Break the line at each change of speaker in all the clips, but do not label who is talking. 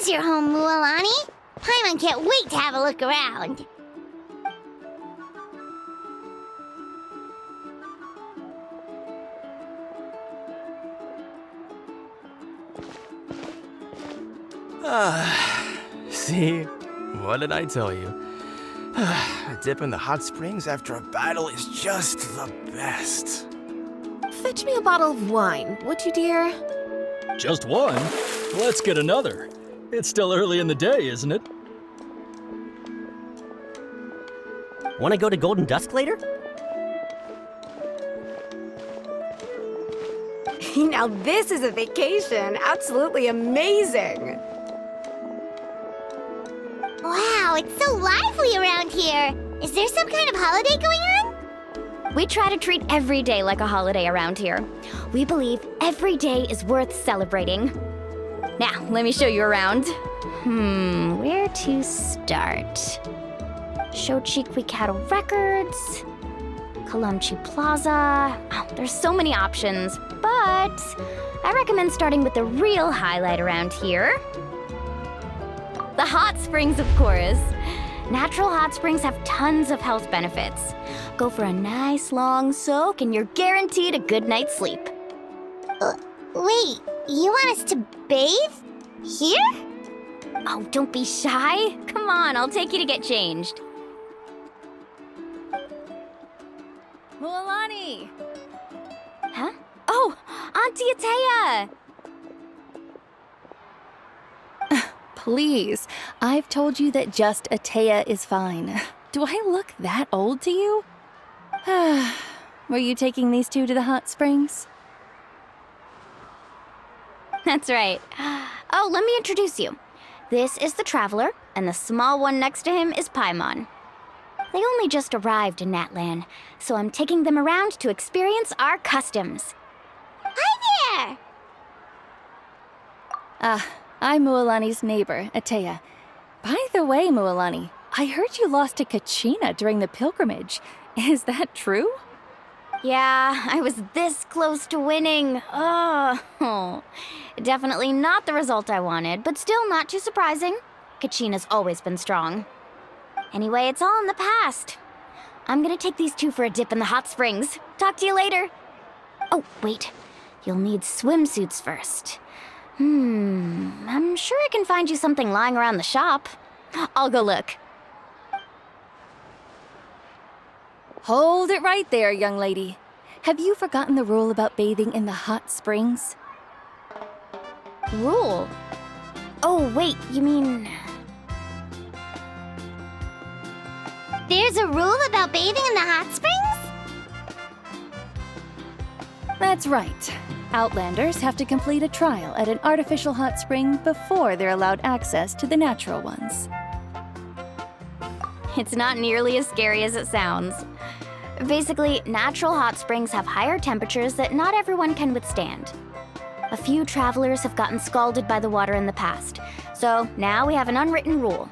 is your home, Mualani. Paimon can't wait to have a look around.
See? What did I tell you? A dip in the hot springs after a battle is just the best.
Fetch me a bottle of wine, would you, dear?
Just one? Let's get another. It's still early in the day, isn't it?
Want to go to Golden Dusk later?
Now this is a vacation. Absolutely amazing.
Wow, it's so lively around here. Is there some kind of holiday going on?
We try to treat every day like a holiday around here. We believe every day is worth celebrating. Now, let me show you around. Where to start? Shochiqui Cattle Records, Kalamchi Plaza. Oh, there's so many options, but I recommend starting with the real highlight around here. The hot springs, of course. Natural hot springs have tons of health benefits. Go for a nice long soak and you're guaranteed a good night's sleep.
Wait, you want us to bathe? Here?
Oh, don't be shy. Come on, I'll take you to get changed. Mualani! Huh? Oh, Auntie Atea!
Please, I've told you that just Atea is fine. Do I look that old to you? Were you taking these two to the hot springs?
That's right. Oh, let me introduce you. This is the Traveler, and the small one next to him is Paimon. They only just arrived in Natlan, so I'm taking them around to experience our customs.
Hi there!
I'm Mualani's neighbor, Atea. By the way, Mualani, I heard you lost to Kachina during the pilgrimage. Is that true?
Yeah, I was this close to winning. Oh, definitely not the result I wanted, but still not too surprising. Kachina's always been strong. Anyway, it's all in the past. I'm gonna take these two for a dip in the hot springs. Talk to you later. Oh, wait. You'll need swimsuits first. I'm sure I can find you something lying around the shop. I'll go look.
Hold it right there, young lady. Have you forgotten the rule about bathing in the hot springs?
Rule? Oh, wait, you mean...
There's a rule about bathing in the hot springs?
That's right. Outlanders have to complete a trial at an artificial hot spring before they're allowed access to the natural ones.
It's not nearly as scary as it sounds. Basically, natural hot springs have higher temperatures that not everyone can withstand. A few travelers have gotten scalded by the water in the past, so now we have an unwritten rule.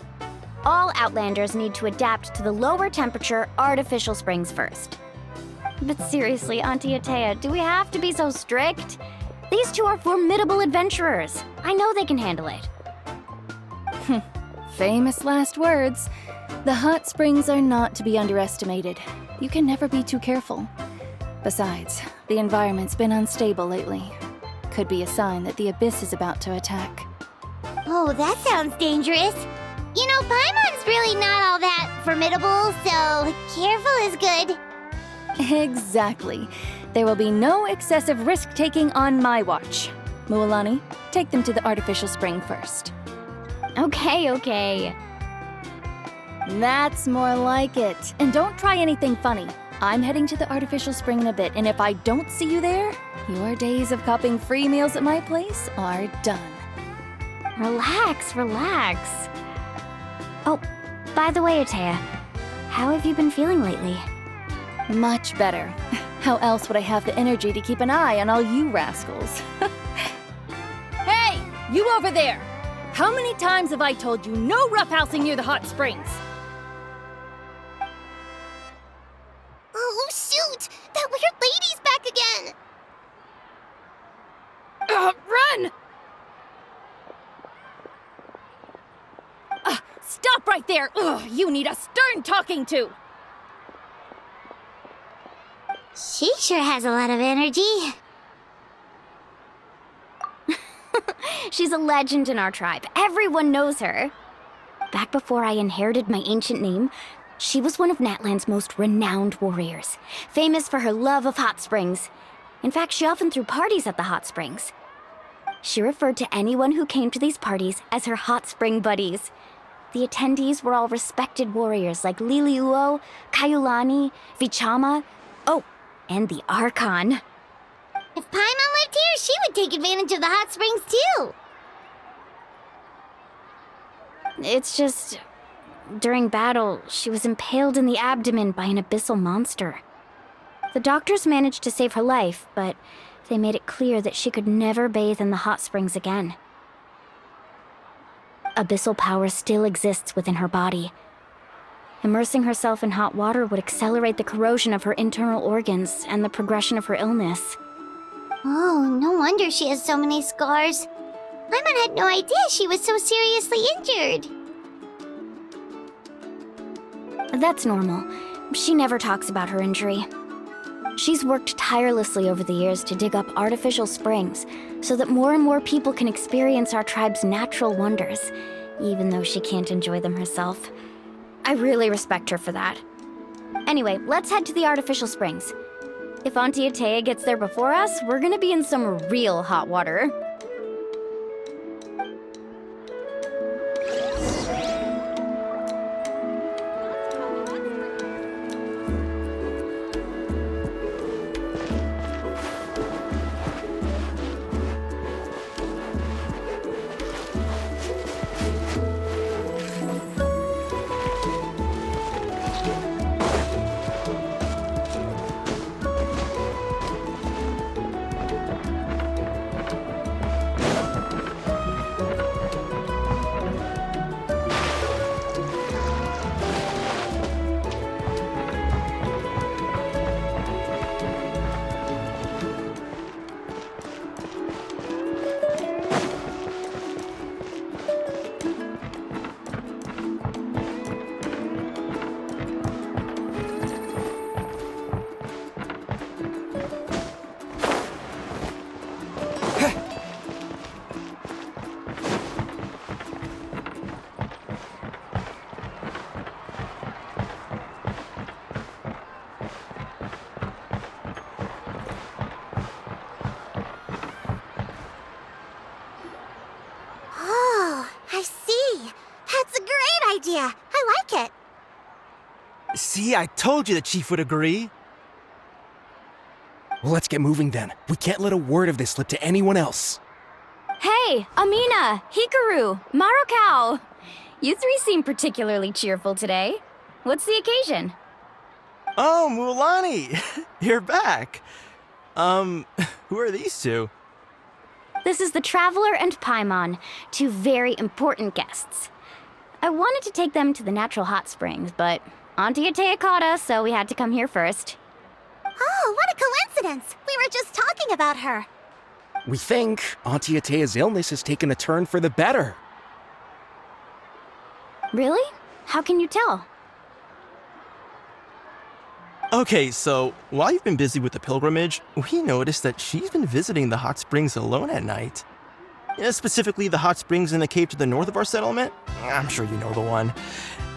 All Outlanders need to adapt to the lower temperature artificial springs first. But seriously, Auntie Atea, do we have to be so strict? These two are formidable adventurers. I know they can handle it.
Famous last words. The hot springs are not to be underestimated. You can never be too careful. Besides, the environment's been unstable lately. Could be a sign that the abyss is about to attack.
Oh, that sounds dangerous. You know, Paimon's really not all that formidable, so careful is good.
Exactly. There will be no excessive risk-taking on my watch. Mualani, take them to the artificial spring first.
Okay.
That's more like it. And don't try anything funny. I'm heading to the artificial spring in a bit, and if I don't see you there, your days of copping free meals at my place are done.
Relax. Oh, by the way, Atea, how have you been feeling lately?
Much better. How else would I have the energy to keep an eye on all you rascals? Hey, you over there! How many times have I told you no roughhousing near the hot springs?
Oh, shoot! That weird lady's back again!
Run! Stop right there! Ugh, you need a stern talking to!
She sure has a lot of energy.
She's a legend in our tribe. Everyone knows her. Back before I inherited my ancient name, she was one of Natlan's most renowned warriors, famous for her love of hot springs. In fact, she often threw parties at the hot springs. She referred to anyone who came to these parties as her hot spring buddies. The attendees were all respected warriors like Liliuo, Kaiulani, Vichama, oh, and the Archon.
If Paimon lived here, she would take advantage of the hot springs too.
It's just, during battle, she was impaled in the abdomen by an abyssal monster. The doctors managed to save her life, but they made it clear that she could never bathe in the hot springs again. Abyssal power still exists within her body. Immersing herself in hot water would accelerate the corrosion of her internal organs and the progression of her illness.
Oh, no wonder she has so many scars. Paimon had no idea she was so seriously injured.
That's normal. She never talks about her injury. She's worked tirelessly over the years to dig up artificial springs so that more and more people can experience our tribe's natural wonders, even though she can't enjoy them herself. I really respect her for that. Anyway, let's head to the artificial springs. If Auntie Atea gets there before us, we're gonna be in some real hot water.
Oh, I see. That's a great idea. I like it.
See, I told you the chief would agree.
Well, let's get moving then. We can't let a word of this slip to anyone else.
Hey, Amina, Hikaru, Marokao. You three seem particularly cheerful today. What's the occasion?
Oh, Mulani, you're back. Who are these two?
This is the Traveler and Paimon, two very important guests. I wanted to take them to the natural hot springs, but Auntie Atea caught us, so we had to come here first.
Oh, what a coincidence. We were just talking about her.
We think Auntie Atea's illness has taken a turn for the better.
Really? How can you tell?
Okay, so while you've been busy with the pilgrimage, we noticed that she's been visiting the hot springs alone at night. Specifically, the hot springs in the cave to the north of our settlement. I'm sure you know the one.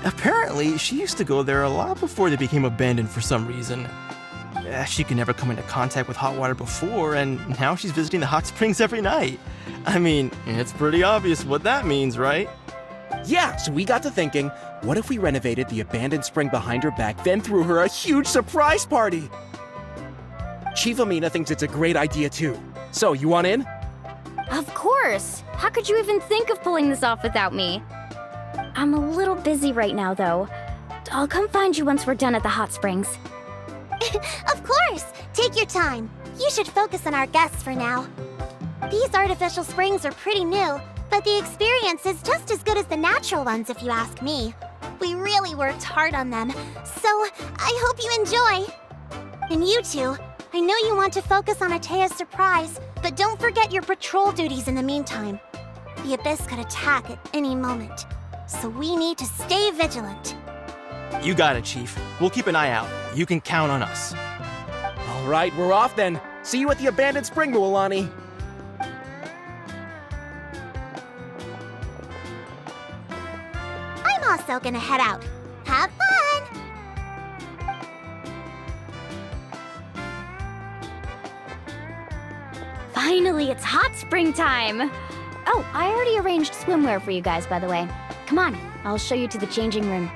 Apparently, she used to go there a lot before they became abandoned for some reason. She could never come into contact with hot water before, and now she's visiting the hot springs every night. I mean, it's pretty obvious what that means, right?
Yeah, so we got to thinking, what if we renovated the abandoned spring behind her back, then threw her a huge surprise party? Chief Amina thinks it's a great idea too. So, you want in?
Of course! How could you even think of pulling this off without me? I'm a little busy right now, though. I'll come find you once we're done at the hot springs.
Of course. Take your time. You should focus on our guests for now. These artificial springs are pretty new, but the experience is just as good as the natural ones if you ask me. We really worked hard on them, so I hope you enjoy. And you two, I know you want to focus on Atea's surprise, but don't forget your patrol duties in the meantime. The Abyss could attack at any moment. so we need to stay vigilant.
You got it, Chief. We'll keep an eye out. You can count on us.
All right, we're off then. See you at the abandoned spring, Mualani.
I'm also gonna head out. Have fun!
Finally, it's hot spring time! Oh, I already arranged swimwear for you guys, by the way. Come on, I'll show you to the changing room.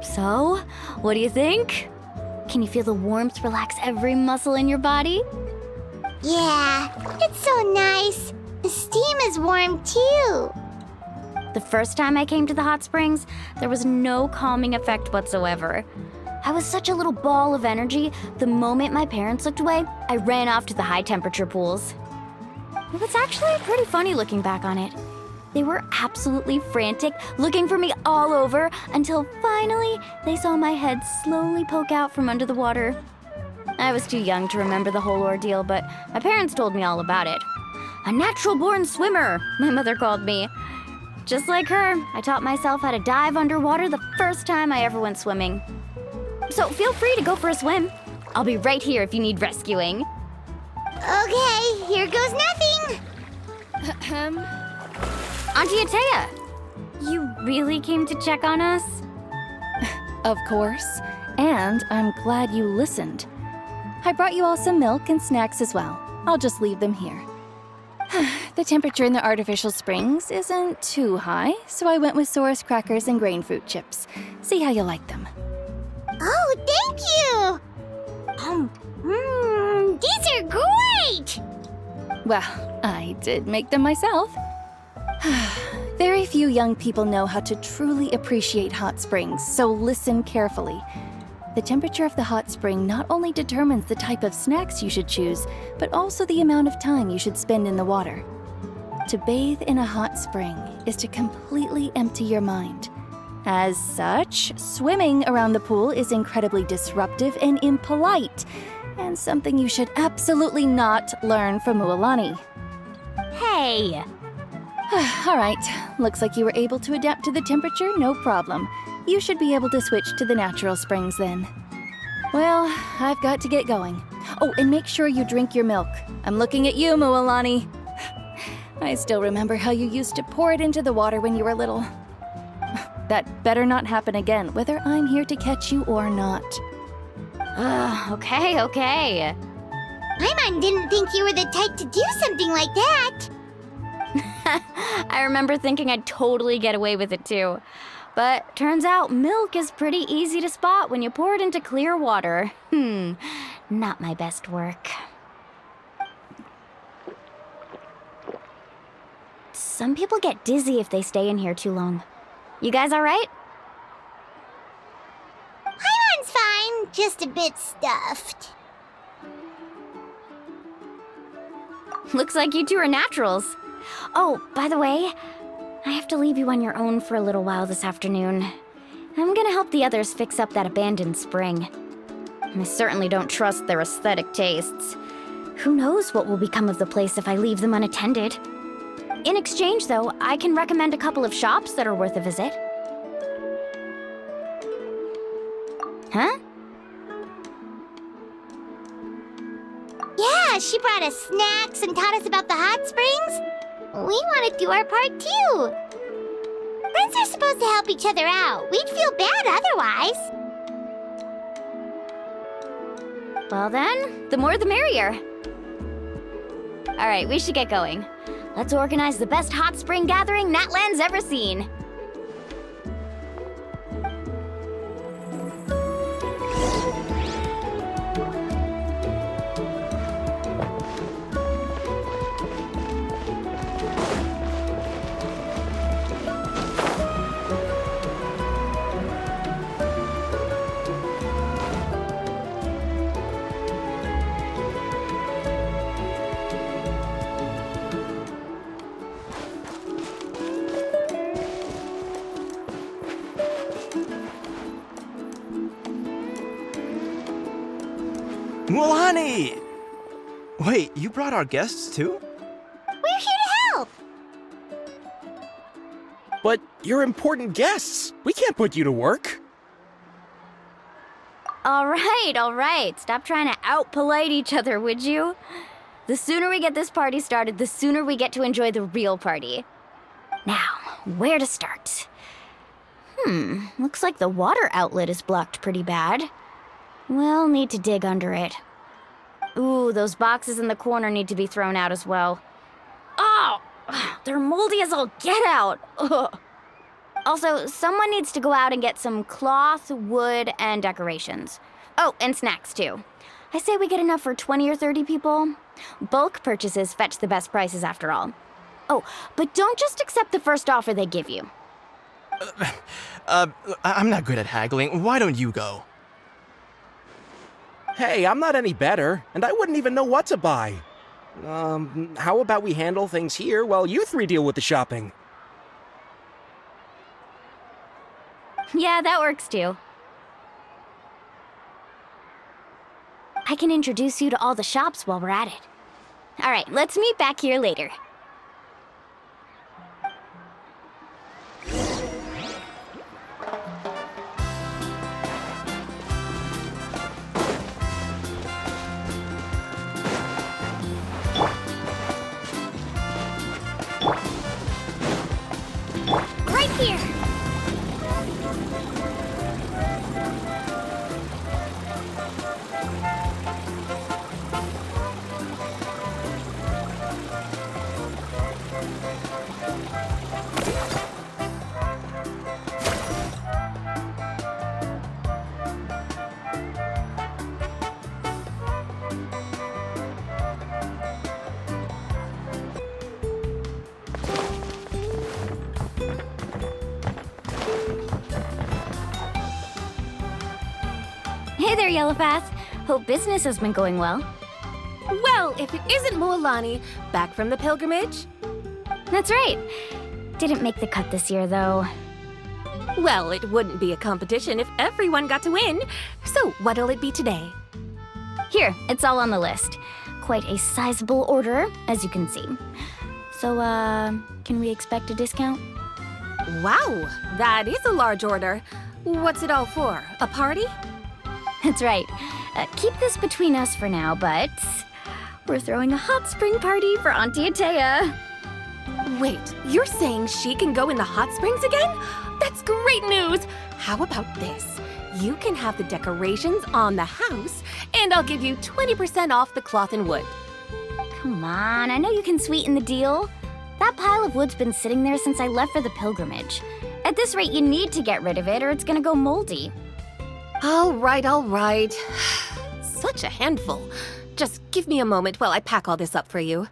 So, what do you think? Can you feel the warmth relax every muscle in your body?
Yeah, it's so nice. The steam is warm too.
The first time I came to the hot springs, there was no calming effect whatsoever. I was such a little ball of energy, the moment my parents looked away, I ran off to the high temperature pools. It was actually pretty funny looking back on it. They were absolutely frantic, looking for me all over, until finally they saw my head slowly poke out from under the water. I was too young to remember the whole ordeal, but my parents told me all about it. A natural-born swimmer, my mother called me. Just like her, I taught myself how to dive underwater the first time I ever went swimming. So feel free to go for a swim. I'll be right here if you need rescuing.
Okay, here goes nothing.
Auntie Atea, you really came to check on us?
Of course. And I'm glad you listened. I brought you all some milk and snacks as well. I'll just leave them here. The temperature in the artificial springs isn't too high, so I went with Saurus crackers and grain fruit chips. See how you like them.
Oh, thank you! These are great!
Well, I did make them myself. Very few young people know how to truly appreciate hot springs, so listen carefully. The temperature of the hot spring not only determines the type of snacks you should choose, but also the amount of time you should spend in the water. To bathe in a hot spring is to completely empty your mind. As such, swimming around the pool is incredibly disruptive and impolite, and something you should absolutely not learn from Mualani.
Hey!
All right, looks like you were able to adapt to the temperature, no problem. You should be able to switch to the natural springs then. Well, I've got to get going. Oh, and make sure you drink your milk. I'm looking at you, Mualani. I still remember how you used to pour it into the water when you were little. That better not happen again, whether I'm here to catch you or not.
Okay.
Paimon didn't think you were the type to do something like that.
I remember thinking I'd totally get away with it too. But turns out milk is pretty easy to spot when you pour it into clear water. Not my best work. Some people get dizzy if they stay in here too long. You guys all right?
Paimon's fine, just a bit stuffed.
Looks like you two are naturals. Oh, by the way, I have to leave you on your own for a little while this afternoon. I'm gonna help the others fix up that abandoned spring. I certainly don't trust their aesthetic tastes. Who knows what will become of the place if I leave them unattended? In exchange, though, I can recommend a couple of shops that are worth a visit. Huh?
Yeah, she brought us snacks and taught us about the hot springs. We want to do our part too. Friends are supposed to help each other out. We'd feel bad otherwise.
Well then, the more the merrier. All right, we should get going. Let's organize the best hot spring gathering Natlan's ever seen.
Mulani! Wait, you brought our guests too?
We're here to help!
But you're important guests. We can't put you to work.
All right. Stop trying to out-polite each other, would you? The sooner we get this party started, the sooner we get to enjoy the real party. Now, where to start? Looks like the water outlet is blocked pretty bad. We'll need to dig under it. Ooh, those boxes in the corner need to be thrown out as well. Oh, they're moldy as all get out. Ugh. Also, someone needs to go out and get some cloth, wood, and decorations. Oh, and snacks too. I say we get enough for 20 or 30 people. Bulk purchases fetch the best prices after all. Oh, but don't just accept the first offer they give you.
I'm not good at haggling. Why don't you go?
Hey, I'm not any better, and I wouldn't even know what to buy. How about we handle things here while you three deal with the shopping?
Yeah, that works too. I can introduce you to all the shops while we're at it. All right, let's meet back here later. Right here. Hey there, Yellowpath. Hope business has been going well.
Well, if it isn't Mualani, back from the pilgrimage?
That's right. Didn't make the cut this year, though.
Well, it wouldn't be a competition if everyone got to win. So, what'll it be today?
Here, it's all on the list. Quite a sizable order, as you can see. So, can we expect a discount?
Wow, that is a large order. What's it all for? A party?
That's right. Keep this between us for now, but we're throwing a hot spring party for Auntie Atea.
Wait, you're saying she can go in the hot springs again? That's great news! How about this? You can have the decorations on the house, and I'll give you 20% off the cloth and wood.
Come on, I know you can sweeten the deal. That pile of wood's been sitting there since I left for the pilgrimage. At this rate, you need to get rid of it or it's gonna go moldy.
All right. Such a handful. Just give me a moment while I pack all this up for you.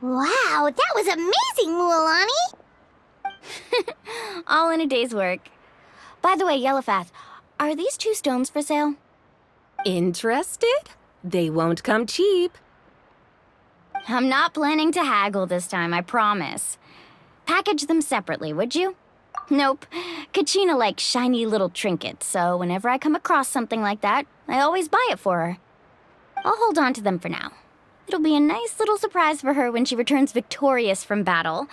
Wow, that was amazing, Mualani!
All in a day's work. By the way, Yellowpath, are these 2 stones for sale?
Interested? They won't come cheap.
I'm not planning to haggle this time, I promise. Package them separately, would you? Nope. Kachina likes shiny little trinkets, so whenever I come across something like that, I always buy it for her. I'll hold on to them for now. It'll be a nice little surprise for her when she returns victorious from battle.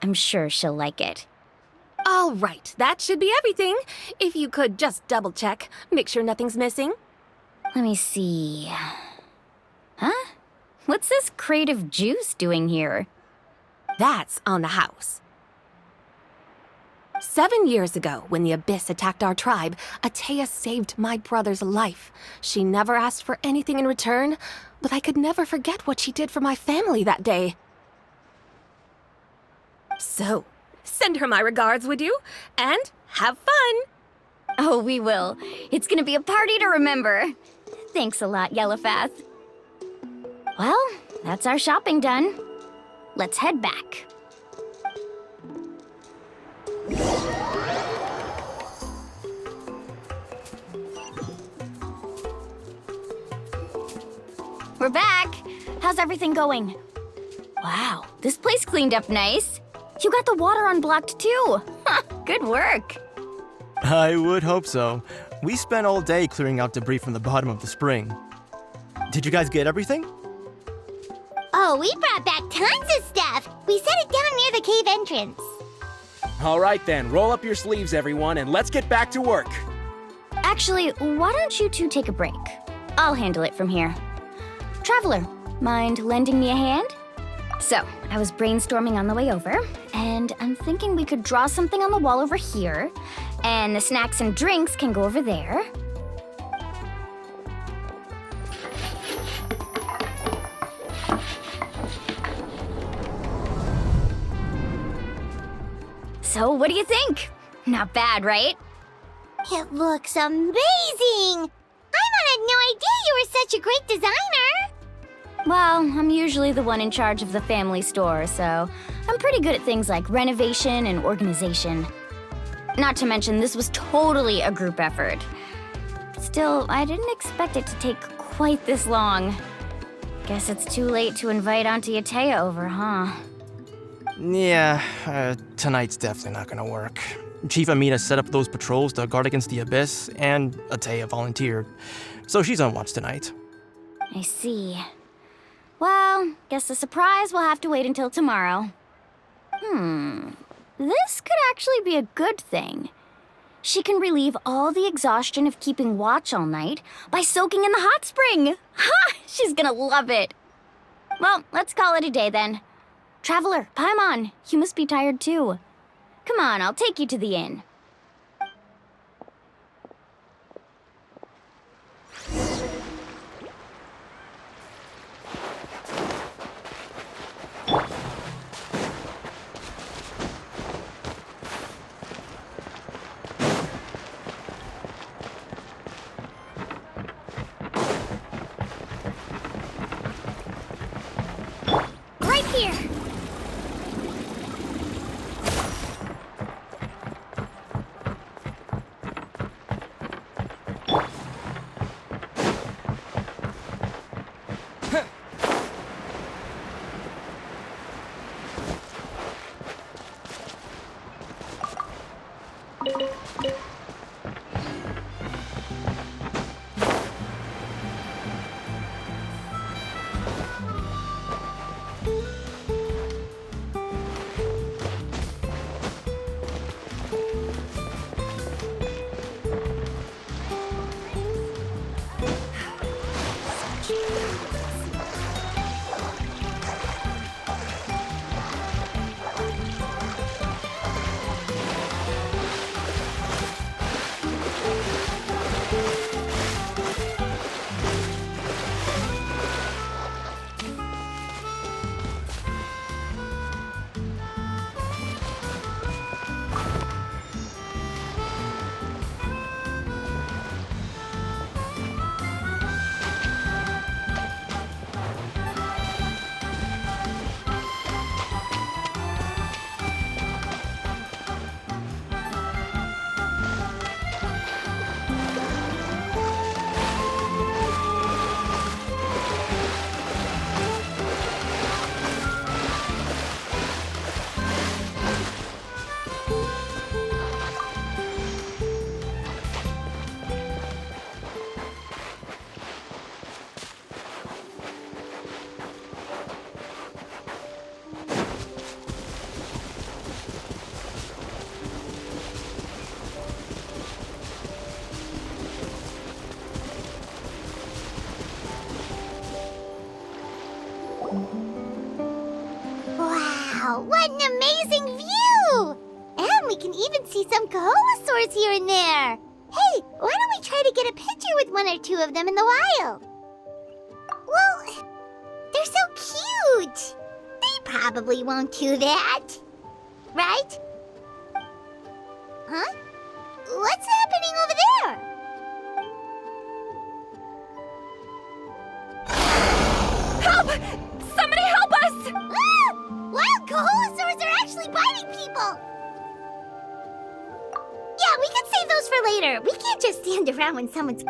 I'm sure she'll like it.
All right, that should be everything. If you could just double check, make sure nothing's missing.
Let me see. Huh? What's this crate of juice doing here?
That's on the house. 7 years ago, when the Abyss attacked our tribe, Atea saved my brother's life. She never asked for anything in return, but I could never forget what she did for my family that day. So, send her my regards, would you? And have fun!
Oh, we will. It's gonna be a party to remember. Thanks a lot, Yellowfath. Well, that's our shopping done. Let's head back. We're back. How's everything going? Wow, this place cleaned up nice. You got the water unblocked too. Good work.
I would hope so. We spent all day clearing out debris from the bottom of the spring. Did you guys get everything?
Oh, we brought back tons of stuff. We set it down near the cave entrance.
All right then, roll up your sleeves, everyone, and let's get back to work.
Actually, why don't you two take a break? I'll handle it from here. Traveler, mind lending me a hand? So, I was brainstorming on the way over, and I'm thinking we could draw something on the wall over here, and the snacks and drinks can go over there. So, what do you think? Not bad, right?
It looks amazing! Paimon had no idea you were such a great designer!
Well, I'm usually the one in charge of the family store, so I'm pretty good at things like renovation and organization. Not to mention, this was totally a group effort. Still, I didn't expect it to take quite this long. Guess it's too late to invite Auntie Atea over, huh?
Yeah, tonight's definitely not gonna work. Chief Amina set up those patrols to guard against the Abyss, and Atea volunteered. So she's on watch tonight.
I see. Well, guess the surprise will have to wait until tomorrow. This could actually be a good thing. She can relieve all the exhaustion of keeping watch all night by soaking in the hot spring. Ha! She's gonna love it. Well, let's call it a day then. Traveler, Paimon, you must be tired too. Come on, I'll take you to the inn. Right here.
Wow, what an amazing view! And we can even see some Kaholosaurs here and there. Hey, why don't we try to get a picture with one or two of them in the wild? Well, probably won't do that. Right? Huh? What's happening over there?
Help! Somebody help us!
Ah! Wild Kaholosaurs are actually biting people! Yeah, we can save those for later. We can't just stand around when someone's...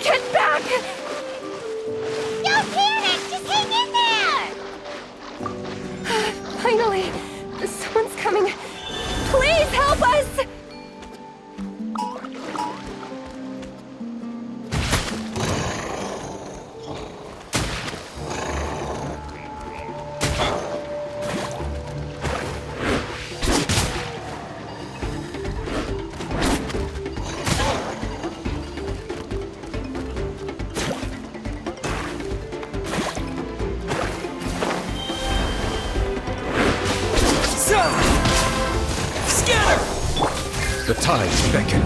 Get back!
Don't panic! Just hang in there!
Finally, someone's coming. Please help us!
Scatter!
The tides beckon.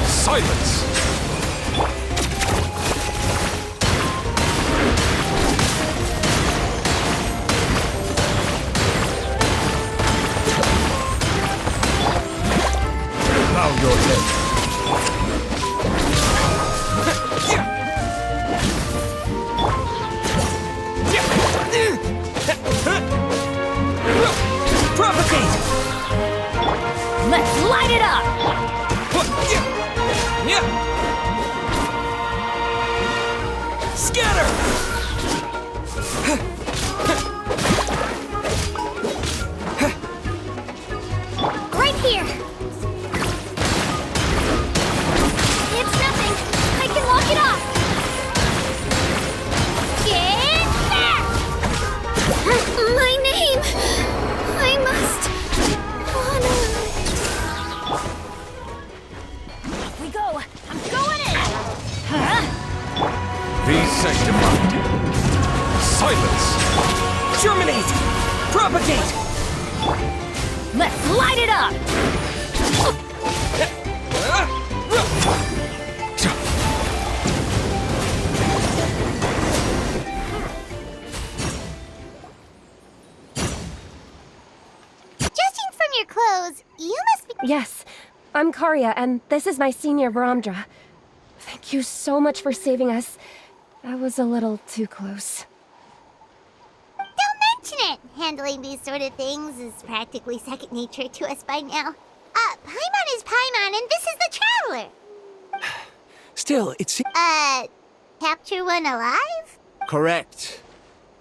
Silence! Bow your head.
Propagate!
Let's light it up!
Scatter!
Right here! It's nothing! I can walk it off! Get back! My name! I must... honor...
Off we go! I'm going in! Huh?
Be sanctified. Silence!
Germinate! Propagate!
Let's light it up!
Judging from your clothes, you must be...
Yes, I'm Karya, and this is my senior Varamdra. Thank you so much for saving us. That was a little too close.
Don't mention it! Handling these sort of things is practically second nature to us by now. Paimon is Paimon, and this is the Traveler!
Still, it's
Capture one alive?
correct.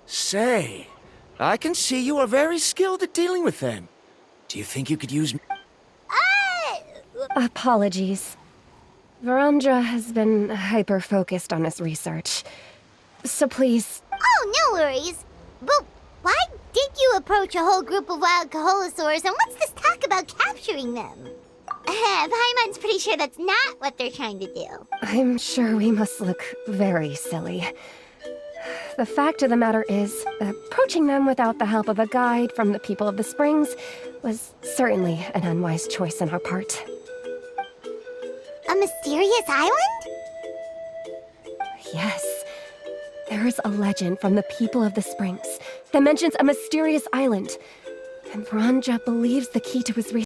Say, I can see you are very skilled at dealing with them. Do you think you could use me?
Apologies. Varamdra has been hyper-focused on his research. So please...
Oh, no worries. But why did you approach a whole group of wild Kaholosaurs, and what's this talk about capturing them? Paimon's pretty sure that's not what they're trying to do.
I'm sure we must look very silly. The fact of the matter is, approaching them without the help of a guide from the people of the Springs was certainly an unwise choice on our part.
A mysterious island?
Yes. There is a legend from the people of the Springs that mentions a mysterious island. And Varamdra believes the key to his research